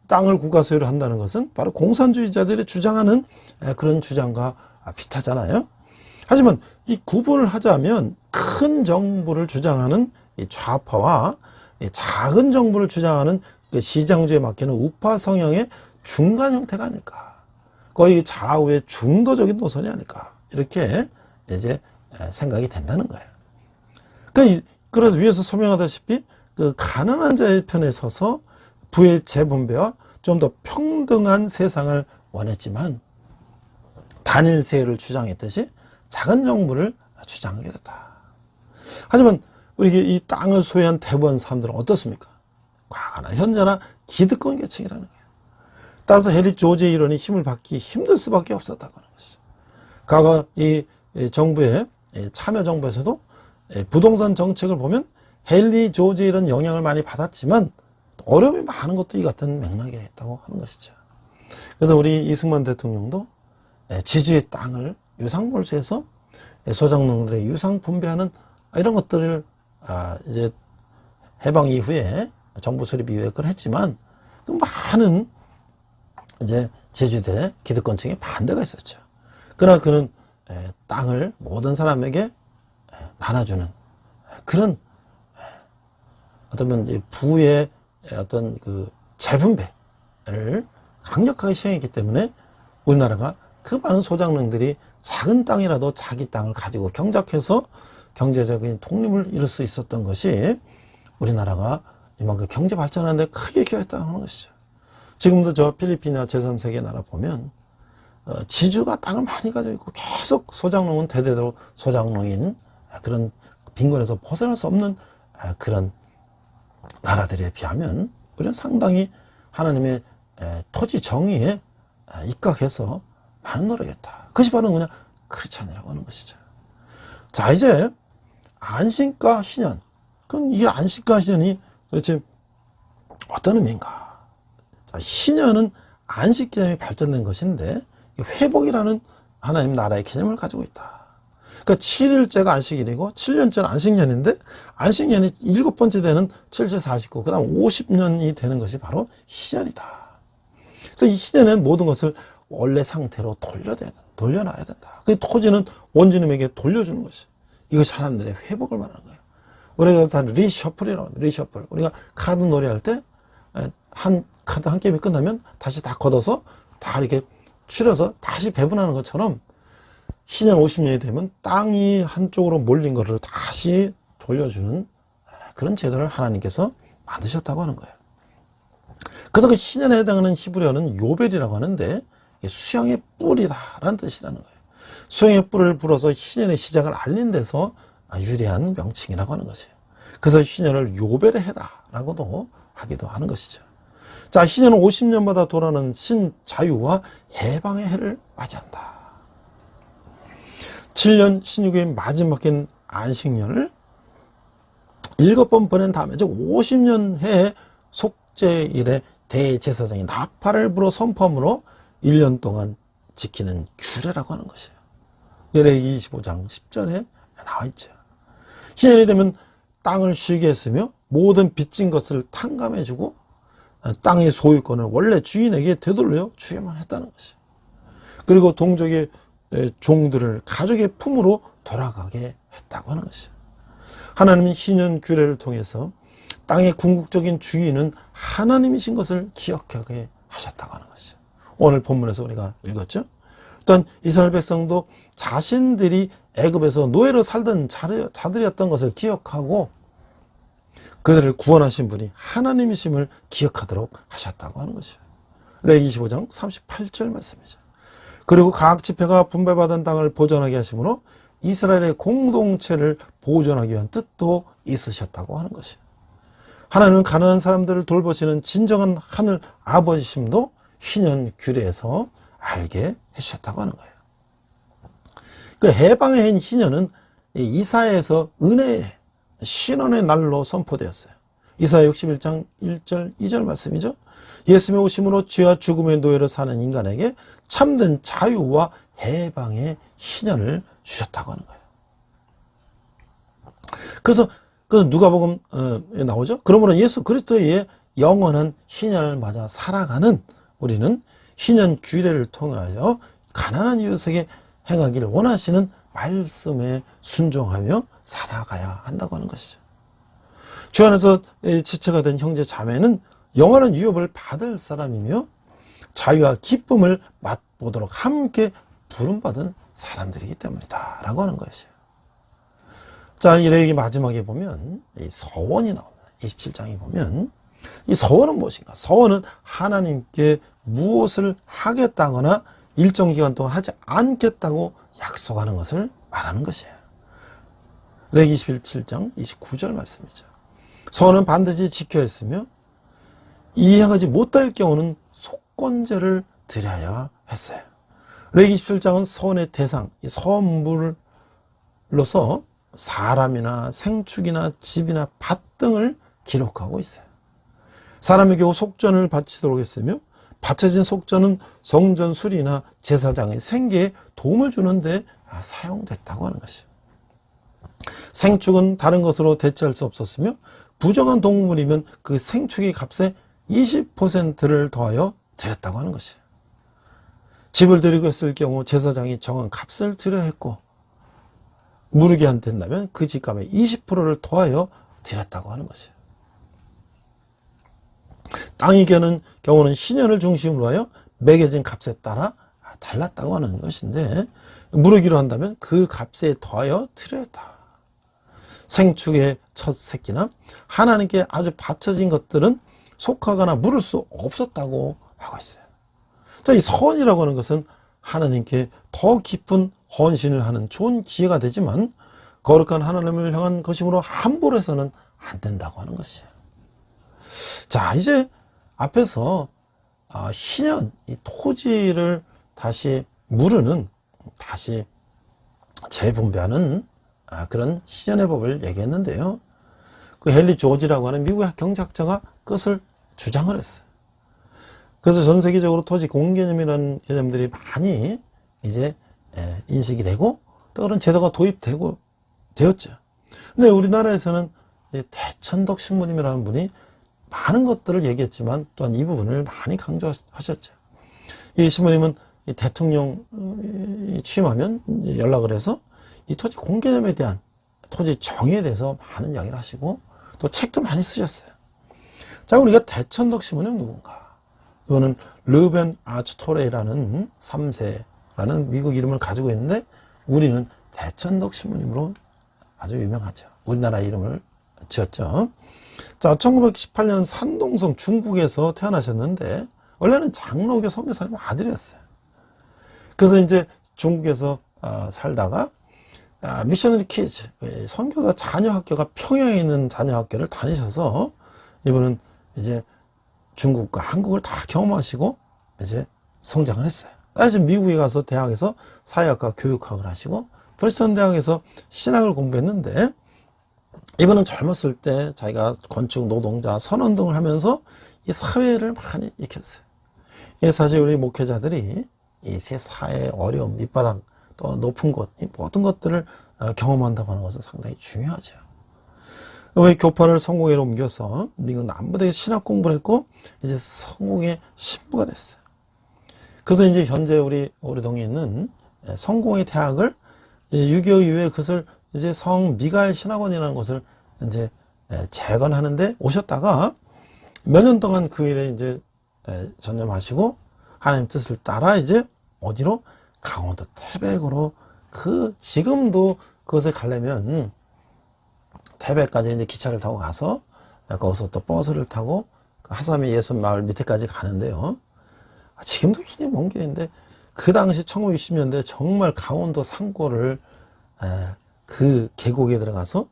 땅을 국가 소유로 한다는 것은 바로 공산주의자들이 주장하는 그런 주장과 비슷하잖아요. 하지만 이 구분을 하자면 큰 정부를 주장하는 이 좌파와 작은 정부를 주장하는 그 시장주의에 맡기는 우파 성향의 중간 형태가 아닐까. 거의 좌우의 중도적인 노선이 아닐까. 이렇게 이제 생각이 된다는 거예요. 그래서 위에서 설명하다시피 그 가난한 자의 편에 서서 부의 재분배와 좀 더 평등한 세상을 원했지만 단일 세율을 주장했듯이 작은 정부를 주장하게 됐다. 하지만 우리 이 땅을 소유한 대부분 사람들은 어떻습니까? 과거나 현재나 기득권 계층이라는 거예요. 따라서 헨리 조지의 이론이 힘을 받기 힘들 수밖에 없었다고 하는 것이죠. 과거 이 정부의 참여정부에서도 부동산 정책을 보면 헨리 조지의 이런 영향을 많이 받았지만 어려움이 많은 것도 이 같은 맥락에 있다고 하는 것이죠. 그래서 우리 이승만 대통령도 지주의 땅을 유상몰수해서 소작농들의 유상 분배하는 이런 것들을 이제 해방 이후에 정부 수립 이후에 그걸 했지만 그 많은 이제 제주들의 기득권층에 반대가 있었죠. 그러나 그는 땅을 모든 사람에게 나눠주는 그런 어떤 부의 어떤 그 재분배를 강력하게 시행했기 때문에 우리나라가 그 많은 소작농들이 작은 땅이라도 자기 땅을 가지고 경작해서 경제적인 독립을 이룰 수 있었던 것이 우리나라가 이만큼 경제 발전하는 데 크게 기여했다는 것이죠. 지금도 저 필리핀이나 제3세계 나라 보면 지주가 땅을 많이 가지고 있고 계속 소작농은 대대로 소작농인 그런 빈곤에서 벗어날 수 없는 그런 나라들에 비하면 우리는 상당히 하나님의 토지 정의에 입각해서 많은 노력했다. 그것이 바로 그냥 크리스찬이라고 하는 것이죠. 자, 이제 안식과 희년. 그럼 이 안식과 희년이 도대체 어떤 의미인가? 자, 희년은 안식 개념이 발전된 것인데 회복이라는 하나님 나라의 개념을 가지고 있다. 그러니까 7일째가 안식일이고 7년째는 안식년인데 안식년이 7번째 되는 7세 49, 그 다음 50년이 되는 것이 희년이다. 그래서 이 희년에는 모든 것을 원래 상태로 돌려놔야 된다. 그 토지는 원주민에게 돌려주는 것이. 이것이 하나님들의 회복을 말하는 거예요. 우리가 다 리셔플이라고 합니다. 리셔플. 우리가 카드 놀이할 때 한 카드 한 게임이 끝나면 다시 다 걷어서 다 이렇게 추려서 다시 배분하는 것처럼 희년 50년이 되면 땅이 한쪽으로 몰린 것을 다시 돌려주는 그런 제도를 하나님께서 만드셨다고 하는 거예요. 그래서 그 희년에 해당하는 히브리어는 요벨이라고 하는데 수양의 뿔이다라는 뜻이라는 거예요. 수양의 뿔을 불어서 희년의 시작을 알린 데서 유래한 명칭이라고 하는 것이에요. 그래서 희년을 요벨의 해다라고도 하기도 하는 것이죠. 자, 희년은 50년마다 돌아오는 신자유와 해방의 해를 맞이한다. 7년 신유교의 마지막 해인 안식년을 7번 보낸 다음에 즉 50년 해에 속죄일에 대제사장이 나팔을 불어 선포함으로 1년 동안 지키는 규례라고 하는 것이에요. 레위기 25장 10절에 나와 있죠. 희년이 되면 땅을 쉬게 했으며 모든 빚진 것을 탕감해주고 땅의 소유권을 원래 주인에게 되돌려 주야만 했다는 것이에요. 그리고 동족의 종들을 가족의 품으로 돌아가게 했다고 하는 것이에요. 하나님은 희년 규례를 통해서 땅의 궁극적인 주인은 하나님이신 것을 기억하게 하셨다고 하는 것이에요. 오늘 본문에서 우리가 읽었죠. 또한 이스라엘 백성도 자신들이 애굽에서 노예로 살던 자들이었던 것을 기억하고 그들을 구원하신 분이 하나님이심을 기억하도록 하셨다고 하는 것이에요. 레위기 25장 38절 말씀이죠. 그리고 각 지파가 분배받은 땅을 보존하게 하심으로 이스라엘의 공동체를 보존하기 위한 뜻도 있으셨다고 하는 것이에요. 하나님은 가난한 사람들을 돌보시는 진정한 하늘 아버지심도 희년 규례에서 알게 해주셨다고 하는 거예요. 그 해방의 해인 희년은 이사야에서 은혜의 신원의 날로 선포되었어요. 이사야 61장 1절 2절 말씀이죠. 예수님의 오심으로 죄와 죽음의 노예로 사는 인간에게 참된 자유와 해방의 희년을 주셨다고 하는 거예요. 그래서 누가복음 나오죠. 그러므로 예수 그리스도의 영원한 희년을 맞아 살아가는 우리는 희년 규례를 통하여 가난한 이웃에게 행하기를 원하시는 말씀에 순종하며 살아가야 한다고 하는 것이죠. 주 안에서 지체가 된 형제 자매는 영원한 유업을 받을 사람이며 자유와 기쁨을 맛보도록 함께 부름받은 사람들이기 때문이다 라고 하는 것이에요. 자, 이 레위기 마지막에 보면 이 서원이 나옵니다. 27장에 보면 이 서원은 무엇인가? 서원은 하나님께 무엇을 하겠다거나 일정 기간 동안 하지 않겠다고 약속하는 것을 말하는 것이에요. 레위기 27장 29절 말씀이죠. 서원은 반드시 지켜야 했으며 이행하지 못할 경우는 속건제를 드려야 했어요. 레위기 27장은 서원의 대상, 이 서원물로서 사람이나 생축이나 집이나 밭 등을 기록하고 있어요. 사람에게 속전을 바치도록 했으며 바쳐진 속전은 성전 수리나 제사장의 생계에 도움을 주는데 사용됐다고 하는 것이에요. 생축은 다른 것으로 대체할 수 없었으며 부정한 동물이면 그 생축의 값에 20%를 더하여 드렸다고 하는 것이에요. 집을 드리고 했을 경우 제사장이 정한 값을 드려야 했고 무르게 안 된다면 그 집값에 20%를 더하여 드렸다고 하는 것이에요. 땅이 겨는 경우는 희년을 중심으로 하여 매겨진 값에 따라 달랐다고 하는 것인데 무르기로 한다면 그 값에 더하여 드려야 했다. 생축의 첫 새끼나 하나님께 아주 바쳐진 것들은 속하거나 물을 수 없었다고 하고 있어요. 자, 이 서원이라고 하는 것은 하나님께 더 깊은 헌신을 하는 좋은 기회가 되지만 거룩한 하나님을 향한 것이므로 함부로 해서는 안 된다고 하는 것이에요. 자, 이제 앞에서 희년, 이 토지를 다시 무르는, 다시 재분배하는 그런 희년의 법을 얘기했는데요. 그 헨리 조지라고 하는 미국의 경제학자가 그것을 주장을 했어요. 그래서 전 세계적으로 토지 공개념이라는 개념들이 많이 이제 인식이 되고 또 그런 제도가 도입되고 되었죠. 근데 우리나라에서는 대천덕 신부님이라는 분이 많은 것들을 얘기했지만 또한 이 부분을 많이 강조하셨죠. 이 신부님은 대통령이 취임하면 연락을 해서 이 토지 공개념에 대한 토지 정의에 대해서 많은 이야기를 하시고 또 책도 많이 쓰셨어요. 자, 우리가 대천덕 신부는 누군가? 이거는 르벤 아츠토레라는 3세라는 미국 이름을 가지고 있는데 우리는 대천덕 신부님으로 아주 유명하죠. 우리나라 이름을 지었죠. 자, 1918년 산동성 중국에서 태어나셨는데 원래는 장로교 선교사님 아들이었어요. 그래서 이제 중국에서 살다가 미셔너리 키즈, 선교사 자녀학교가 평양에 있는 자녀학교를 다니셔서 이분은 이제 중국과 한국을 다 경험하시고 이제 성장을 했어요. 다시 미국에 가서 대학에서 사회학과 교육학을 하시고 프린스턴 대학에서 신학을 공부했는데 이분은 젊었을 때 자기가 건축 노동자 선언 등을 하면서 이 사회를 많이 익혔어요. 이 사실 우리 목회자들이 이 세 사회의 어려움, 밑바닥, 또 높은 곳, 이 모든 것들을 경험한다고 하는 것은 상당히 중요하죠. 왜 교파를 성공회로 옮겨서 미국 남부대에 신학 공부를 했고 이제 성공의 신부가 됐어요. 그래서 이제 현재 우리 동에 있는 성공의 대학을 6.25 이후에 그것을 이제 성미가엘 신학원이라는 것을 이제 재건하는데 오셨다가 몇 년 동안 그 일에 이제 전념하시고 하나님 뜻을 따라 이제 어디로? 강원도 태백으로 지금도 그것에 가려면 태백까지 이제 기차를 타고 가서 거기서 또 버스를 타고 하삼의 예수 마을 밑에까지 가는데요. 지금도 굉장히 먼 길인데 그 당시 1960년대 정말 강원도 산골을 그 계곡에 들어가서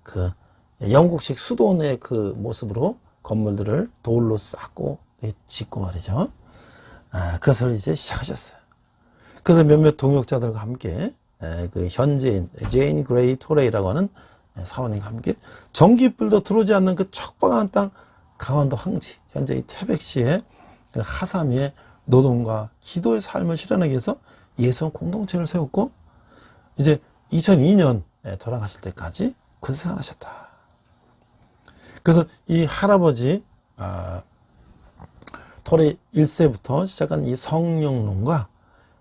그 영국식 수도원의 그 모습으로 건물들을 돌로 쌓고 짓고 말이죠. 그것을 이제 시작하셨어요. 그래서 몇몇 동역자들과 함께 그 현지인 제인 그레이 토레이라고 하는 사모님과 함께 전기불도 들어오지 않는 그 척박한 땅 강원도 황지, 현재 이 태백시의 그 하삼의 노동과 기도의 삶을 실현하기 위해서 예수원 공동체를 세웠고, 이제 2002년에 돌아가실 때까지 그 생활하셨다. 그래서 이 할아버지 토레 1세부터 시작한 이 성령론과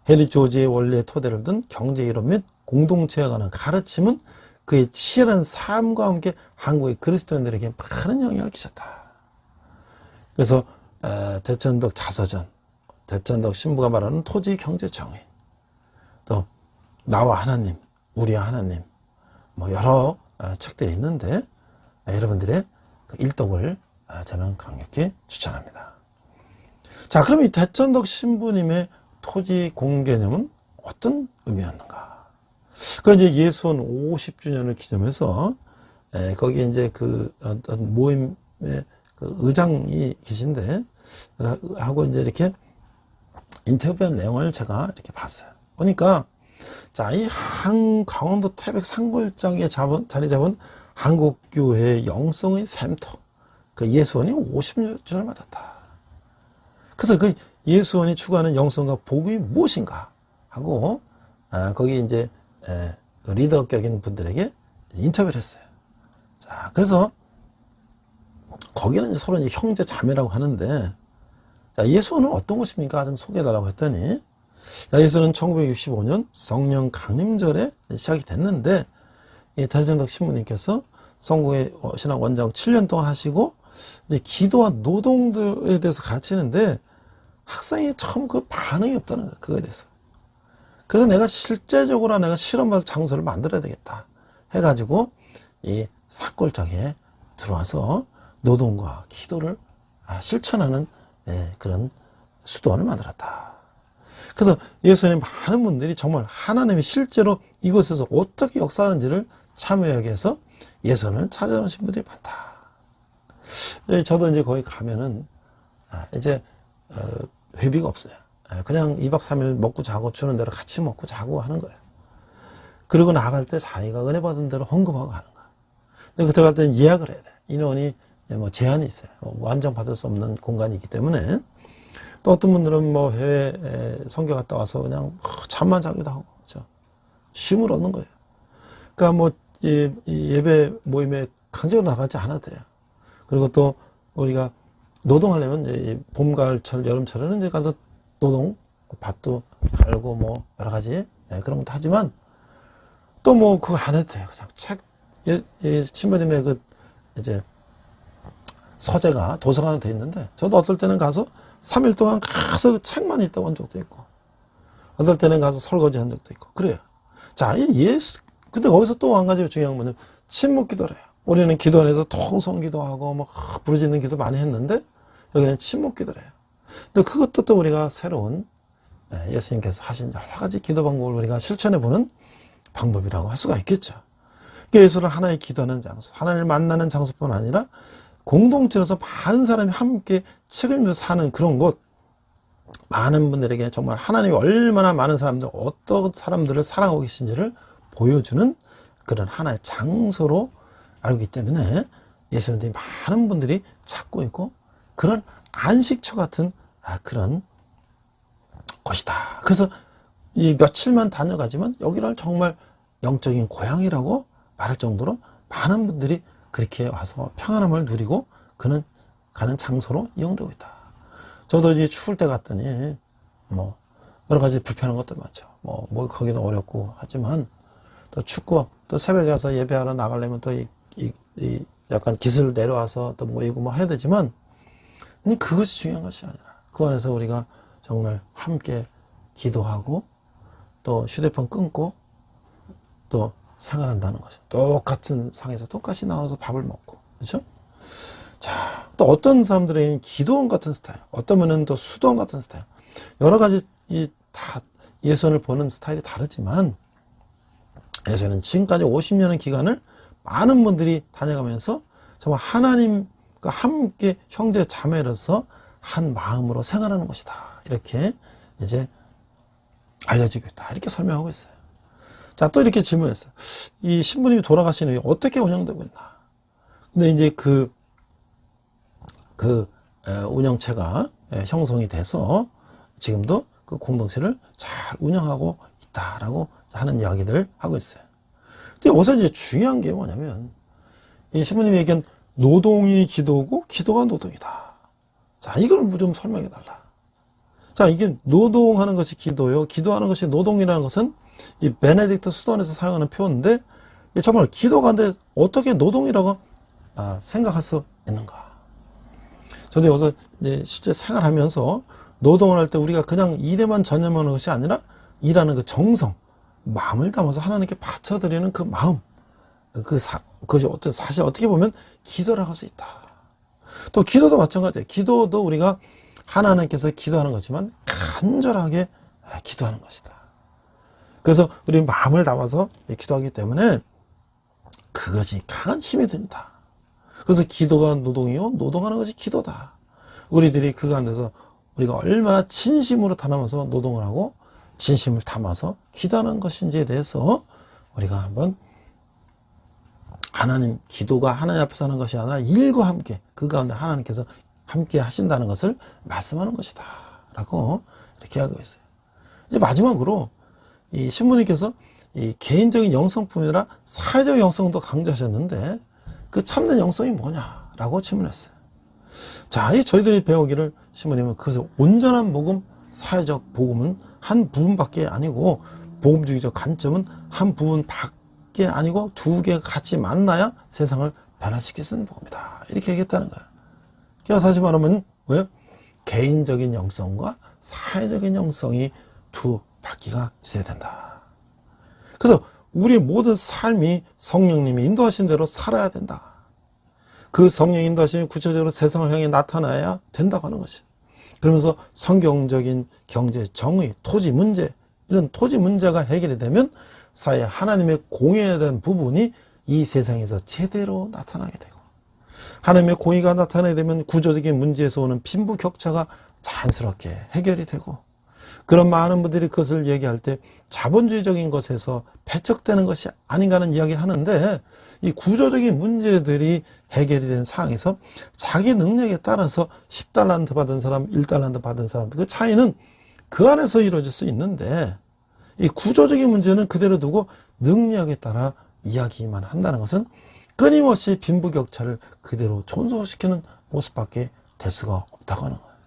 해리 조지의 원리의 토대를 둔 경제 이론 및 공동체에 관한 가르침은 그의 치열한 삶과 함께 한국의 그리스도인들에게 많은 영향을 끼쳤다. 그래서 대천덕 자서전, 대천덕 신부가 말하는 토지 경제 정의, 또 나와 하나님, 우리와 하나님, 뭐 여러 책들이 있는데 여러분들의 그 일독을 저는 강력히 추천합니다. 자, 그럼 이 대천덕 신부님의 토지 공개념은 어떤 의미였는가? 그 이제 예수원 50주년을 기념해서 거기에 이제 그 어떤 모임의 그 의장이 계신데 하고 이제 이렇게 인터뷰한 내용을 제가 이렇게 봤어요. 보니까 자, 이 강원도 태백 산골짜기에 자리 잡은 한국교회의 영성의 샘터, 그 예수원이 50주년을 맞았다. 그래서 그 예수원이 추구하는 영성과 복음이 무엇인가 하고 거기 이제 그 리더격인 분들에게 인터뷰를 했어요. 자, 그래서 거기는 이제 서로 이제 형제 자매라고 하는데, 자, 예수원은 어떤 곳입니까? 좀 소개해달라고 했더니, 예수원은 1965년 성령 강림절에 시작이 됐는데, 이 대전덕 신부님께서 성공회 신학 원장 7년 동안 하시고, 이제 기도와 노동들에 대해서 가르치는데, 학생이 처음 그 반응이 없다는 거야, 그거에 대해서. 그래서 내가 실제적으로 내가 실험할 장소를 만들어야 되겠다 해가지고 이 산골짜기에 들어와서 노동과 기도를 실천하는 그런 수도원을 만들었다. 그래서 예수님 많은 분들이 정말 하나님이 실제로 이곳에서 어떻게 역사하는지를 참여하기 위해서 예수원을 찾아오신 분들이 많다. 저도 이제 거기 가면은 이제 회비가 없어요. 그냥 2박 3일 먹고 자고 주는 대로 같이 먹고 자고 하는 거예요. 그리고 나갈 때 자기가 은혜 받은 대로 헌금하고 가는 거야. 근데 그 들어갈 때는 예약을 해야 돼. 인원이 뭐 제한이 있어요. 뭐 한정 받을 수 없는 공간이기 때문에. 또 어떤 분들은 뭐 해외 선교 갔다 와서 그냥 잠만 자기도 하고, 그렇죠? 쉼을 얻는 거예요. 그러니까 뭐 이 예배 모임에 강제로 나가지 않아도 돼요. 그리고 또 우리가 노동하려면 이제 봄, 가을철, 여름철에는 이제 가서 노동, 밭도 갈고 뭐 여러 가지 그런 것도 하지만 또 뭐 그거 안 해도 돼요. 그냥 책, 신부님의 그 이제 서재가 도서관에 돼 있는데 저도 어떨 때는 가서 3일 동안 가서 그 책만 읽다 온 적도 있고 어떨 때는 가서 설거지 한 적도 있고 그래요. 자, 이 예수, 근데 거기서 또 한 가지 중요한 건 뭐냐면 침묵 기도를 해요. 우리는 기도 안에서 통성 기도하고 뭐 부르짖는 기도 많이 했는데 여기는 침묵 기도를 해요. 근데 그것도 또 우리가 새로운 예수님께서 하신 여러 가지 기도 방법을 우리가 실천해 보는 방법이라고 할 수가 있겠죠. 그러니까 예수를 하나의 기도하는 장소, 하나님을 만나는 장소뿐 아니라 공동체로서 많은 사람이 함께 책임져 사는 그런 곳, 많은 분들에게 정말 하나님이 얼마나 많은 사람들, 어떤 사람들을 사랑하고 계신지를 보여주는 그런 하나의 장소로 알기 때문에 예수님들이 많은 분들이 찾고 있고 그런 안식처 같은 그런 곳이다. 그래서 이 며칠만 다녀가지만 여기를 정말 영적인 고향이라고 말할 정도로 많은 분들이 그렇게 와서 평안함을 누리고 그는 가는 장소로 이용되고 있다. 저도 이제 추울 때 갔더니 뭐 여러 가지 불편한 것들 많죠. 뭐 거기도 어렵고 하지만 또 춥고 또 새벽에 가서 예배하러 나가려면 또 이 약간 기술 내려와서 또 모이고 뭐 해야 되지만 그것이 중요한 것이 아니라 그 안에서 우리가 정말 함께 기도하고 또 휴대폰 끊고 또 생활한다는 거죠. 똑같은 상에서 똑같이 나와서 밥을 먹고, 그렇죠? 자, 또 어떤 사람들은 기도원 같은 스타일, 어떤 분은 또 수도원 같은 스타일, 여러 가지 다 예수님을 보는 스타일이 다르지만 예수님은 지금까지 50년의 기간을 많은 분들이 다녀가면서 정말 하나님과 함께 형제 자매로서 한 마음으로 생활하는 것이다. 이렇게 이제 알려지고 있다. 이렇게 설명하고 있어요. 자, 또 이렇게 질문했어요. 이 신부님이 돌아가신 후에 어떻게 운영되고 있나? 근데 이제 그 그 운영체가 형성이 돼서 지금도 그 공동체를 잘 운영하고 있다라고 하는 이야기들 하고 있어요. 근데 여기서 이제 중요한 게 뭐냐면 이 신부님이 얘기한 노동이 기도고 기도가 노동이다. 자, 이걸 좀 설명해 달라. 자, 이게 노동하는 것이 기도요, 기도하는 것이 노동이라는 것은 이 베네딕트 수도원에서 사용하는 표현인데 정말 기도가 근데 어떻게 노동이라고 생각할 수 있는가? 저도 여기서 이제 실제 생활하면서 노동을 할 때 우리가 그냥 일에만 전념하는 것이 아니라 일하는 그 정성, 마음을 담아서 하나님께 바쳐드리는 그 마음, 그것이 사실 어떻게 보면 기도라고 할 수 있다. 또 기도도 마찬가지예요. 기도도 우리가 하나님께서 기도하는 거지만 간절하게 기도하는 것이다. 그래서 우리 마음을 담아서 기도하기 때문에 그것이 강한 힘이 된다. 그래서 기도가 노동이요, 노동하는 것이 기도다. 우리들이 그 가운데서 우리가 얼마나 진심으로 담아서 노동을 하고 진심을 담아서 기도하는 것인지에 대해서 우리가 한번 하나님, 기도가 하나님 앞에서 하는 것이 아니라 일과 함께 그 가운데 하나님께서 함께 하신다는 것을 말씀하는 것이다 라고 이렇게 하고 있어요. 이제 마지막으로 이 신부님께서 이 개인적인 영성뿐 아니라 사회적 영성도 강조하셨는데 그 참된 영성이 뭐냐라고 질문했어요. 자, 이 저희들이 배우기를 신부님은 그것을 온전한 복음, 사회적 복음은 한 부분밖에 아니고 복음주의적 관점은 한 부분밖에 아니고 두 개가 같이 만나야 세상을 변화시킬 수 있는 복음이다. 이렇게 얘기했다는 거예요. 그래서 사실 말하면 왜? 개인적인 영성과 사회적인 영성이 두 바퀴가 있어야 된다. 그래서 우리 모든 삶이 성령님이 인도하신 대로 살아야 된다. 그 성령 인도하심이 구체적으로 세상을 향해 나타나야 된다고 하는 것이에요. 그러면서 성경적인 경제, 정의, 토지 문제, 이런 토지 문제가 해결이 되면 사회에 하나님의 공의에 대한 부분이 이 세상에서 제대로 나타나게 되고, 하나님의 공의가 나타나게 되면 구조적인 문제에서 오는 빈부격차가 자연스럽게 해결이 되고, 그런 많은 분들이 그것을 얘기할 때 자본주의적인 것에서 배척되는 것이 아닌가 하는 이야기를 하는데, 이 구조적인 문제들이 해결이 된 상황에서 자기 능력에 따라서 10달란트 받은 사람, 1달란트 받은 사람, 그 차이는 그 안에서 이루어질 수 있는데, 이 구조적인 문제는 그대로 두고 능력에 따라 이야기만 한다는 것은 끊임없이 빈부격차를 그대로 존속시키는 모습밖에 될 수가 없다고 하는 거예요.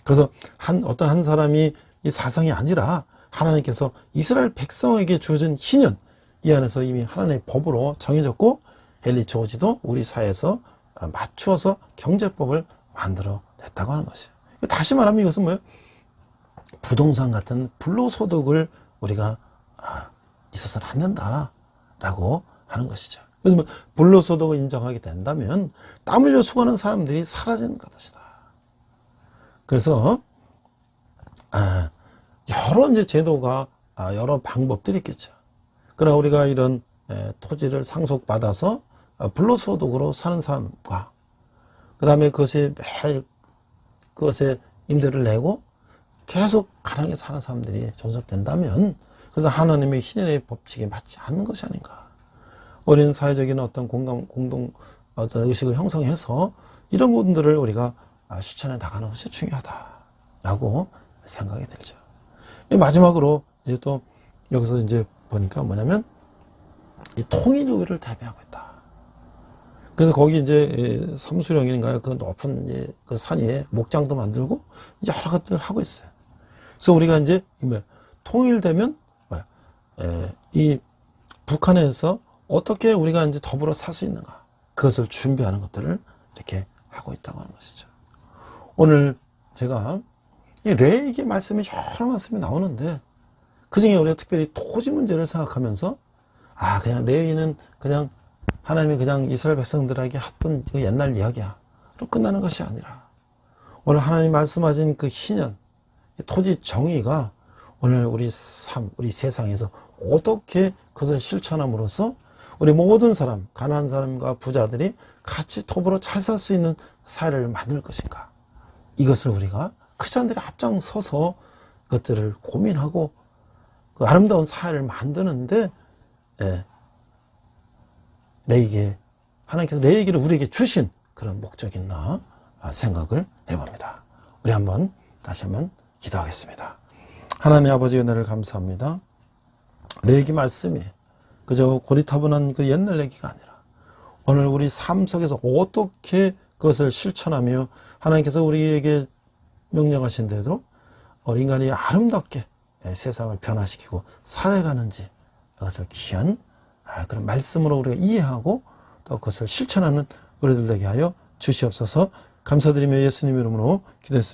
그래서 어떤 한 사람이 이 사상이 아니라 하나님께서 이스라엘 백성에게 주어진 희년, 이 안에서 이미 하나님의 법으로 정해졌고, 헨리 조지도 우리 사회에서 맞추어서 경제법을 만들어 냈다고 하는 것이에요. 다시 말하면 이것은 뭐예요? 부동산 같은 불로소득을 우리가 있어서는 안 된다라고 하는 것이죠. 그래서 뭐 불로소득을 인정하게 된다면 땀 흘려 수고하는 사람들이 사라지는 것이다. 그래서 여러 이제 제도가 여러 방법들이 있겠죠. 그러나 우리가 이런 토지를 상속받아서 불로소득으로 사는 사람과, 그 다음에 그것에 매일 그것에 임대를 내고 계속 가난하게 사는 사람들이 존속된다면, 그래서 하나님의 희년의 법칙에 맞지 않는 것이 아닌가. 우리는 사회적인 어떤 공동 어떤 의식을 형성해서 이런 부분들을 우리가 실천해 나가는 것이 중요하다라고 생각이 들죠. 마지막으로 이제 또 여기서 이제 보니까 뭐냐면 이 통일교회를 대표하고 있다. 그래서 거기 이제 삼수령인가요? 그 높은 그 산 위에 목장도 만들고 여러 것들을 하고 있어요. 그래서 우리가 이제 통일되면 이 북한에서 어떻게 우리가 이제 더불어 살 수 있는가, 그것을 준비하는 것들을 이렇게 하고 있다고 하는 것이죠. 오늘 제가 이 레위기 말씀이 여러 말씀이 나오는데 그 중에 우리가 특별히 토지 문제를 생각하면서 그냥 레위는 그냥 하나님이 그냥 이스라엘 백성들에게 했던 그 옛날 이야기야 로 끝나는 것이 아니라, 오늘 하나님 말씀하신 그 희년, 토지 정의가 오늘 우리 세상에서 어떻게 그것을 실천함으로써 우리 모든 사람, 가난한 사람과 부자들이 같이 더불어 잘 살 수 있는 사회를 만들 것인가, 이것을 우리가 크리스찬들이 앞장서서 그것들을 고민하고 그 아름다운 사회를 만드는데 하나님께서 레위기를 우리에게 주신 그런 목적이 있나 생각을 해봅니다. 우리 한번 다시 한번 기도하겠습니다. 하나님 아버지 은혜를 감사합니다. 레기 말씀이 그저 고리타분한 그 옛날 얘기가 아니라 오늘 우리 삶 속에서 어떻게 그것을 실천하며 하나님께서 우리에게 명령하신 대로 인간이 아름답게 세상을 변화시키고 살아가는지 그것을 귀한 그런 말씀으로 우리가 이해하고 또 그것을 실천하는 우리들 되게 하여 주시옵소서. 감사드리며 예수님 이름으로 기도했습니다.